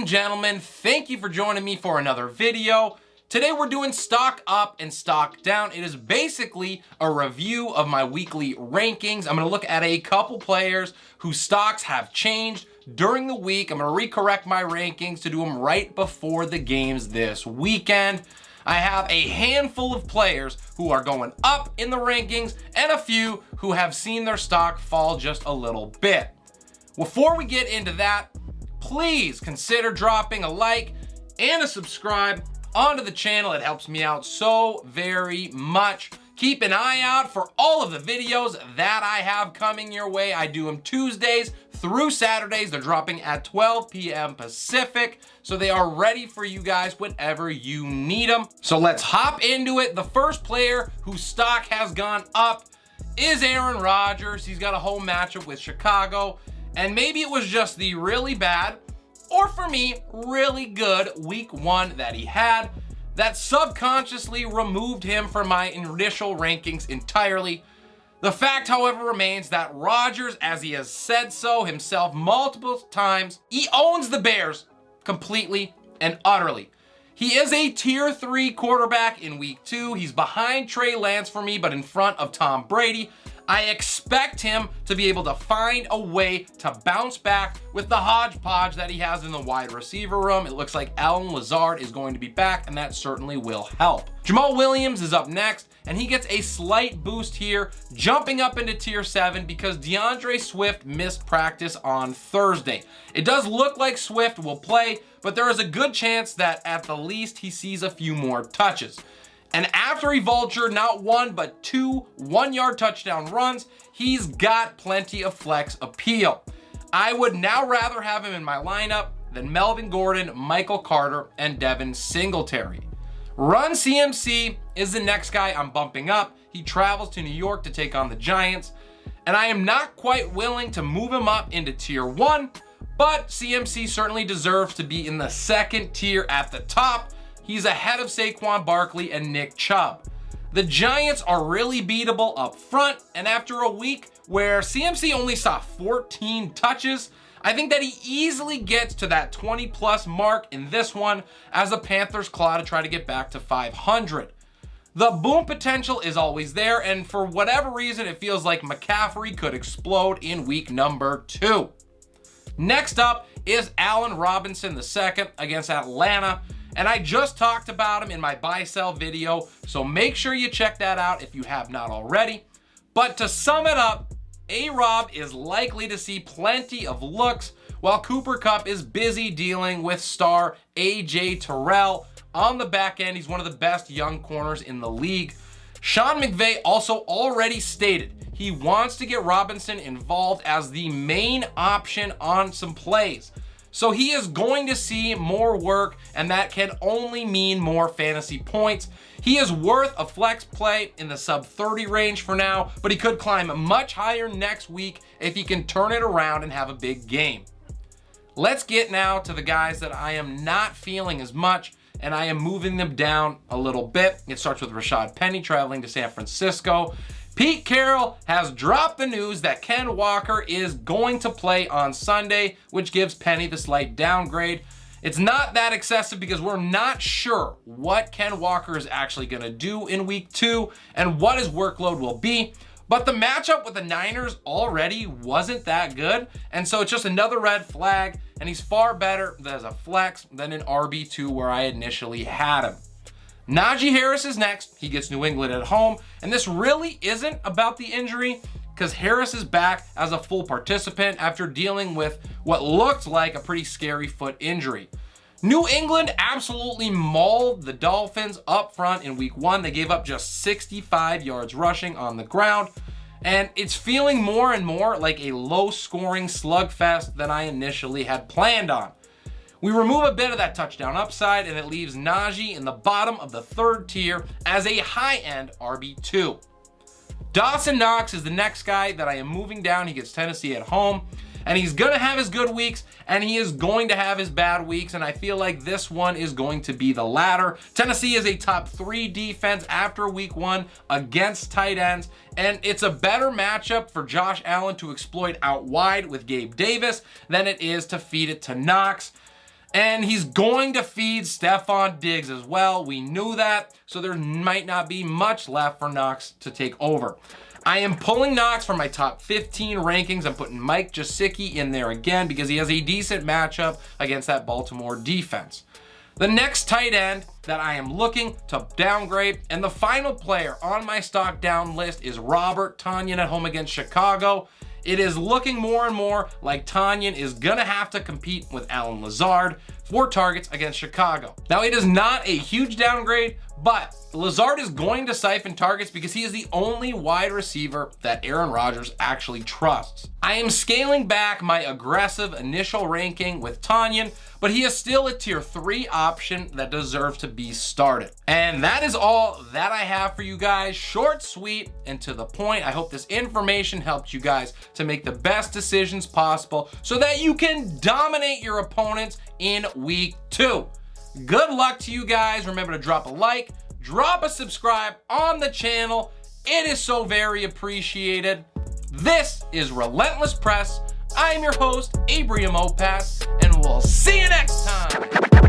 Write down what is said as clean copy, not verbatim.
and gentlemen, thank you for joining me for another video. Today we're doing stock up and stock down. It is basically a review of my weekly rankings. I'm going to look at a couple players whose stocks have changed during the week. I'm going to recorrect my rankings to do them right before the games this weekend. I have a handful of players who are going up in the rankings and a few who have seen their stock fall just a little bit. Before we get into that, please consider dropping a like and a subscribe onto the channel. It helps me out so very much. Keep an eye out for all of the videos that I have coming your way. I do them Tuesdays through Saturdays. They're dropping at 12 p.m. Pacific, so they are ready for you guys whenever you need them. So let's hop into it. The first player whose stock has gone up is Aaron Rodgers. He's got a home matchup with Chicago, and maybe it was just the really bad, or for me, really good week one that he had that subconsciously removed him from my initial rankings entirely. The fact, however, remains that Rodgers, as he has said so himself multiple times, he owns the Bears completely and utterly. He is a tier 3 quarterback in week 2. He's behind Trey Lance for me, but in front of Tom Brady. I expect him to be able to find a way to bounce back with the hodgepodge that he has in the wide receiver room. It looks like Allen Lazard is going to be back, and that certainly will help. Jamaal Williams is up next, and he gets a slight boost here, jumping up into tier 7 because DeAndre Swift missed practice on Thursday. It does look like Swift will play, but there is a good chance that at the least he sees a few more touches. And after he vultured not one, but two 1-yard touchdown runs, he's got plenty of flex appeal. I would now rather have him in my lineup than Melvin Gordon, Michael Carter, and Devin Singletary. Run CMC is the next guy I'm bumping up. He travels to New York to take on the Giants, and I am not quite willing to move him up into tier 1, but CMC certainly deserves to be in the second tier at the top. He's ahead of Saquon Barkley and Nick Chubb. The Giants are really beatable up front, and after a week where CMC only saw 14 touches, I think that he easily gets to that 20-plus mark in this one as the Panthers claw to try to get back to 500. The boom potential is always there, and for whatever reason, it feels like McCaffrey could explode in week number 2. Next up is Allen Robinson II against Atlanta. And I just talked about him in my buy-sell video, so make sure you check that out if you have not already. But to sum it up, A-Rob is likely to see plenty of looks, while Cooper Kupp is busy dealing with star A.J. Terrell. On the back end, he's one of the best young corners in the league. Sean McVay also already stated he wants to get Robinson involved as the main option on some plays. So he is going to see more work, and that can only mean more fantasy points. He is worth a flex play in the sub 30 range for now, but he could climb much higher next week if he can turn it around and have a big game. Let's get now to the guys that I am not feeling as much, and I am moving them down a little bit. It starts with Rashaad Penny traveling to San Francisco. Pete Carroll has dropped the news that Ken Walker is going to play on Sunday, which gives Penny the slight downgrade. It's not that excessive because we're not sure what Ken Walker is actually going to do in week 2 and what his workload will be. But the matchup with the Niners already wasn't that good, and so it's just another red flag, and he's far better as a flex than an RB2 where I initially had him. Najee Harris is next. He gets New England at home, and this really isn't about the injury because Harris is back as a full participant after dealing with what looked like a pretty scary foot injury. New England absolutely mauled the Dolphins up front in week 1. They gave up just 65 yards rushing on the ground, and it's feeling more and more like a low-scoring slugfest than I initially had planned on. We remove a bit of that touchdown upside, and it leaves Najee in the bottom of the 3rd tier as a high-end RB2. Dawson Knox is the next guy that I am moving down. He gets Tennessee at home, and he's going to have his good weeks, and he is going to have his bad weeks, and I feel like this one is going to be the latter. Tennessee is a top 3 defense after week 1 against tight ends, and it's a better matchup for Josh Allen to exploit out wide with Gabe Davis than it is to feed it to Knox. And he's going to feed Stefon Diggs as well. We knew that, so there might not be much left for Knox to take over. I am pulling Knox from my top 15 rankings. I'm putting Mike Gesicki in there again because he has a decent matchup against that Baltimore defense. The next tight end that I am looking to downgrade, and the final player on my stock down list, is Robert Tonyan at home against Chicago. It is looking more and more like Tonyan is gonna have to compete with Allen Lazard for targets against Chicago. Now, it is not a huge downgrade, but Lazard is going to siphon targets because he is the only wide receiver that Aaron Rodgers actually trusts. I am scaling back my aggressive initial ranking with Tonyan, but he is still a tier 3 option that deserves to be started. And that is all that I have for you guys. Short, sweet, and to the point. I hope this information helped you guys to make the best decisions possible so that you can dominate your opponents in week 2. Good luck to you guys. Remember to drop a like, drop a subscribe on the channel. It is so very appreciated. This is Relentless Press. I am your host, Abraham Opas, and we'll see you next time.